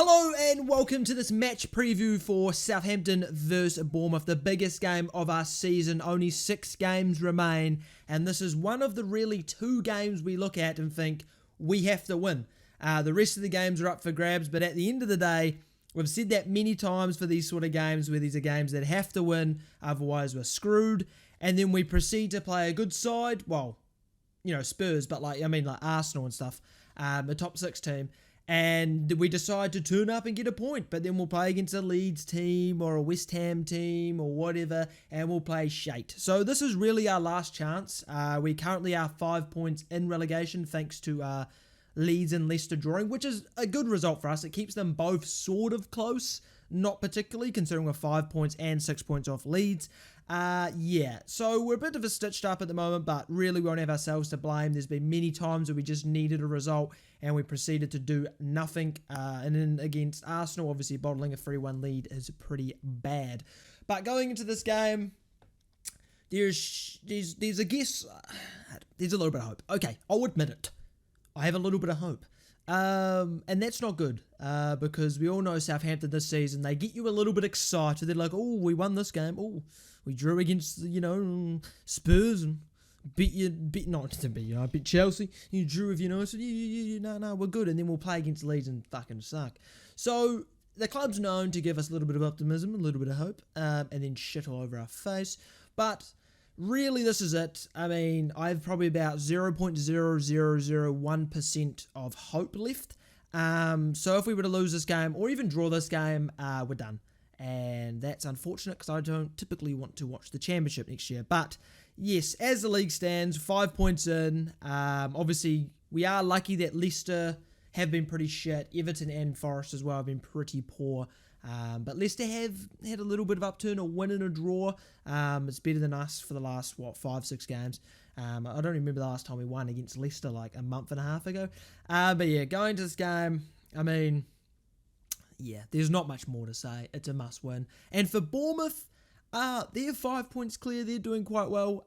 Hello and welcome to this match preview for Southampton vs Bournemouth, the biggest game of our season. Only 6 games remain, and this is one of the really 2 games we look at and think we have to win. The rest of the games are up for grabs, but at the end of the day, we've said that many times for these sort of games, where these are games that have to win, otherwise we're screwed, and then we proceed to play a good side, well, you know, Spurs, but like Arsenal and stuff, a top 6 team. And we decide to turn up and get a point, but then we'll play against a Leeds team or a West Ham team or whatever, and we'll play shite. So this is really our last chance. We currently are 5 points in relegation thanks to Leeds and Leicester drawing, which is a good result for us. It keeps them both sort of close, not particularly, considering we're 5 points and 6 points off Leeds. So we're a bit of a stitched up at the moment, but really we won't have ourselves to blame. There's been many times where we just needed a result and we proceeded to do nothing. And then against Arsenal, obviously bottling a 3-1 lead is pretty bad. But going into this game, there's a guess, there's a little bit of hope. Okay, I'll admit it. I have a little bit of hope. And that's not good, because we all know Southampton this season, they get you a little bit excited. They're like, oh, we won this game. Oh, we drew against, Spurs and beat Chelsea. You drew with United. No, we're good. And then we'll play against Leeds and fucking suck. So the club's known to give us a little bit of optimism, a little bit of hope, and then shit all over our face. But really, this is it. I mean, I have probably about 0.0001% of hope left. So if we were to lose this game or even draw this game, we're done. And that's unfortunate because I don't typically want to watch the Championship next year. But yes, as the league stands, 5 points in. Obviously, we are lucky that Leicester have been pretty shit. Everton and Forest as well have been pretty poor. But Leicester have had a little bit of upturn, a win and a draw. It's better than us for the last, 5-6 games. I don't remember the last time we won against Leicester, like a month and a half ago. But yeah, going to this game, I mean, yeah, there's not much more to say. It's a must win. And for Bournemouth, they're 5 points clear. They're doing quite well.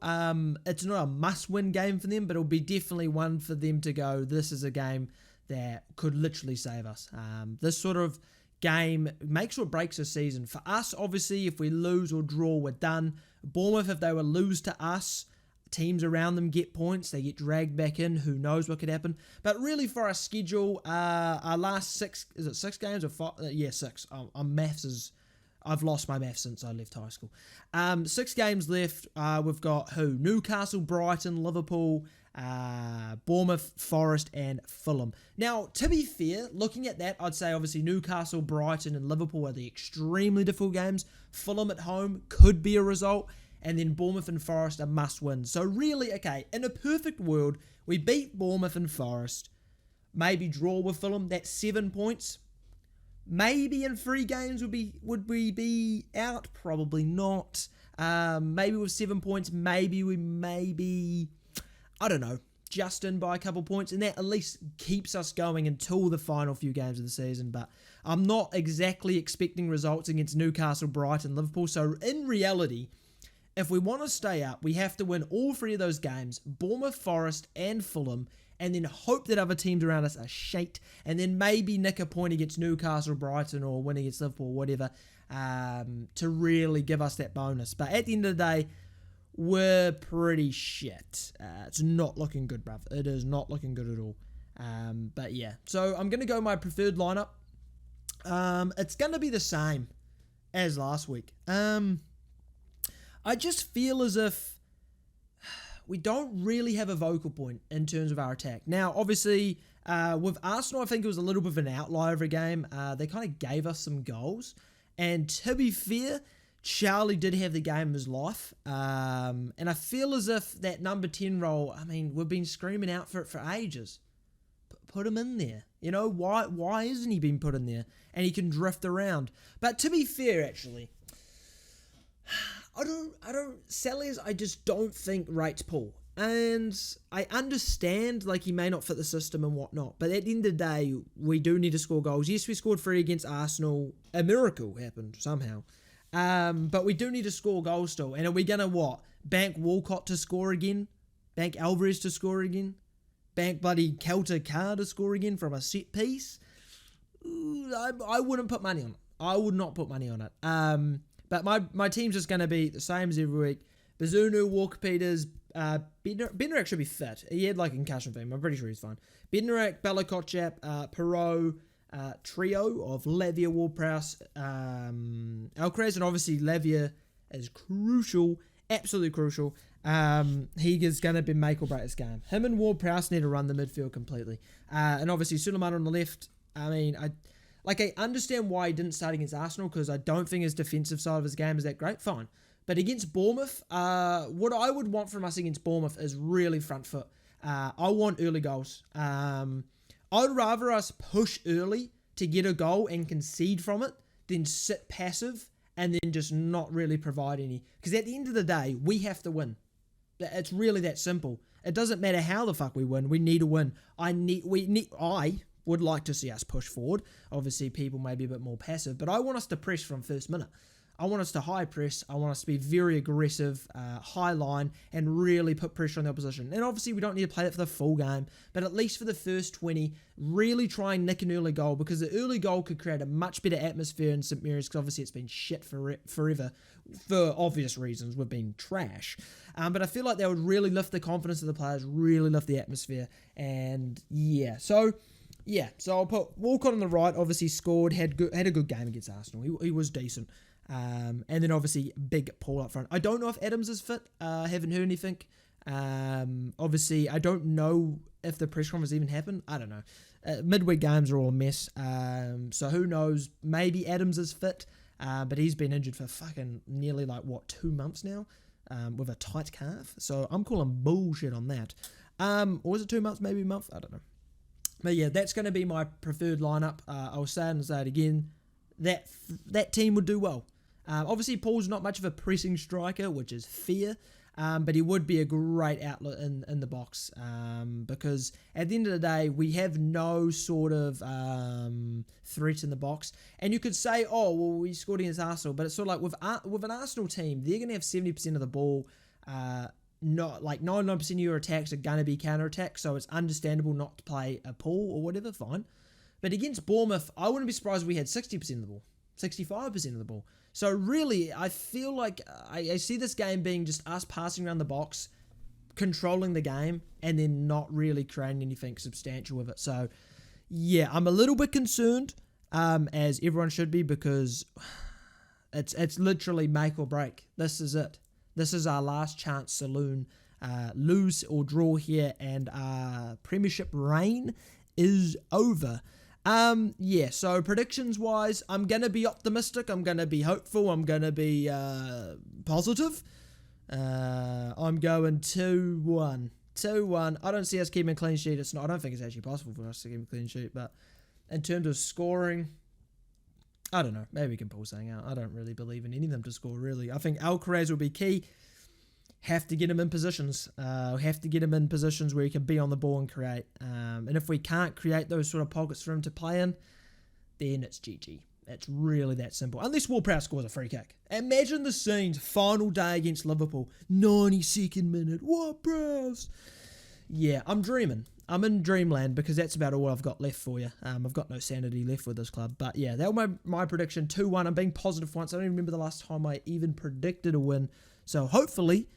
It's not a must win game for them, but it'll be definitely one for them to go, this is a game that could literally save us. This sort of game makes or breaks a season. For us, obviously, if we lose or draw, we're done. Bournemouth, if they were lose to us, teams around them get points, they get dragged back in, who knows what could happen. But really for our schedule, our last 6, is it 6 games or 5? Yeah, 6. I've lost my maths since I left high school. 6 games left. We've got who? Newcastle, Brighton, Liverpool, Bournemouth, Forest and Fulham. Now, to be fair, looking at that, I'd say obviously Newcastle, Brighton and Liverpool are the extremely difficult games. Fulham at home could be a result, and then Bournemouth and Forest are must win. So really, okay, in a perfect world, we beat Bournemouth and Forest, maybe draw with Fulham, that's 7 points. Maybe in 3 games would we be out? Probably not. Maybe with 7 points, maybe I don't know, just in by a couple points, and that at least keeps us going until the final few games of the season. But I'm not exactly expecting results against Newcastle, Brighton, Liverpool. So in reality, if we want to stay up, we have to win all 3 of those games, Bournemouth, Forest and Fulham, and then hope that other teams around us are shite, and then maybe nick a point against Newcastle, Brighton, or win against Liverpool, whatever, to really give us that bonus. But at the end of the day, we're pretty shit. It's not looking good, bruv. It is not looking good at all. But yeah, so I'm going to go my preferred lineup. It's going to be the same as last week. I just feel as if we don't really have a vocal point in terms of our attack. Now, obviously, with Arsenal, I think it was a little bit of an outlier of a game. They kind of gave us some goals. And to be fair, Charlie did have the game of his life. And I feel as if that number 10 role, I mean, we've been screaming out for it for ages. Put him in there. You know, why isn't he being put in there? And he can drift around. But to be fair, actually, Sellers, I just don't think rates Paul. And I understand, like, he may not fit the system and whatnot, but at the end of the day, we do need to score goals. Yes, we scored 3 against Arsenal. A miracle happened somehow. But we do need to score goals still. And are we going to what? Bank Walcott to score again? Bank Alvarez to score again? Bank bloody Kelter Carr to score again from a set piece? I wouldn't put money on it. I would not put money on it. But my team's just going to be the same as every week. Bazunu, Walker-Peters, Bednarak should be fit. He had like a concussion thing. I'm pretty sure he's fine. Bednarak, Bella-Kotchap, Perot, trio of Lavia, Ward-Prowse, Alcaraz, and obviously Lavia is crucial, absolutely crucial. He is going to be make or break this game. Him and Ward-Prowse need to run the midfield completely. And obviously Suleiman on the left. I mean, I understand why he didn't start against Arsenal, because I don't think his defensive side of his game is that great. Fine. But against Bournemouth, what I would want from us against Bournemouth is really front foot. I want early goals. I'd rather us push early to get a goal and concede from it than sit passive and then just not really provide any. Because at the end of the day, we have to win. It's really that simple. It doesn't matter how the fuck we win. We need to win. I would like to see us push forward. Obviously, people may be a bit more passive, but I want us to press from first minute. I want us to high press. I want us to be very aggressive, high line, and really put pressure on the opposition. And obviously, we don't need to play that for the full game, but at least for the first 20, really try and nick an early goal, because the early goal could create a much better atmosphere in St Mary's, because obviously it's been shit forever. For obvious reasons, we've been trash. But I feel like that would really lift the confidence of the players, really lift the atmosphere, and yeah. So I'll put Walcott on the right. Obviously scored, had a good game against Arsenal. He was decent. And then obviously big Paul up front. I don't know if Adams is fit. I haven't heard anything. Obviously I don't know if the press conference even happened. I don't know. Midweek games are all a mess. So who knows? Maybe Adams is fit. But he's been injured for fucking nearly 2 months now. With a tight calf. So I'm calling bullshit on that. Or was it 2 months? Maybe a month? I don't know. But yeah, that's going to be my preferred lineup. I'll say it and say it again. That team would do well. Obviously, Paul's not much of a pressing striker, which is fair, but he would be a great outlet in the box, because at the end of the day, we have no sort of threat in the box. And you could say, oh, well, we scored against Arsenal, but it's sort of like with an Arsenal team, they're going to have 70% of the ball. Not like 99% of your attacks are going to be counter-attacks, so it's understandable not to play a Paul or whatever, fine. But against Bournemouth, I wouldn't be surprised if we had 60% of the ball, 65% of the ball. So really, I feel like I see this game being just us passing around the box, controlling the game, and then not really creating anything substantial with it. So yeah, I'm a little bit concerned, as everyone should be, because it's literally make or break. This is it. This is our last chance saloon. Lose or draw here, and our Premiership reign is over. Yeah, so predictions-wise, I'm going to be optimistic, I'm going to be hopeful, I'm going to be positive. I'm going 2-1. 2-1. I don't see us keeping a clean sheet. I don't think it's actually possible for us to keep a clean sheet, but in terms of scoring, I don't know. Maybe we can pull something out. I don't really believe in any of them to score, really. I think Alcaraz will be key. Have to get him in positions. Have to get him in positions where he can be on the ball and create. And if we can't create those sort of pockets for him to play in, then it's GG. It's really that simple. Unless Ward-Prowse scores a free kick. Imagine the scenes. Final day against Liverpool. 92nd minute. Ward-Prowse. Yeah, I'm dreaming. I'm in dreamland, because that's about all I've got left for you. I've got no sanity left with this club. But yeah, that was my prediction. 2-1. I'm being positive once. I don't even remember the last time I even predicted a win. So hopefully,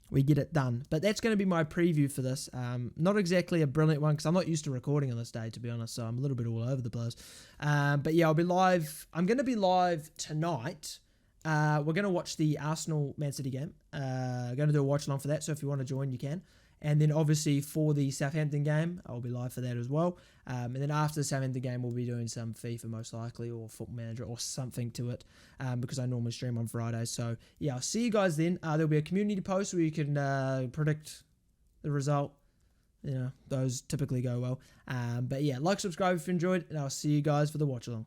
we get it done. But that's going to be my preview for this. Not exactly a brilliant one, because I'm not used to recording on this day, to be honest. So I'm a little bit all over the place. But yeah, I'll be live. I'm going to be live tonight. We're going to watch the Arsenal-Man City game. Going to do a watch along for that. So if you want to join, you can. And then obviously for the Southampton game, I'll be live for that as well. And then after the Southampton game, we'll be doing some FIFA most likely, or Football Manager, or something to it, because I normally stream on Fridays. So yeah, I'll see you guys then. There'll be a community post where you can predict the result. You know, those typically go well. But yeah, like, subscribe if you enjoyed, and I'll see you guys for the watch along.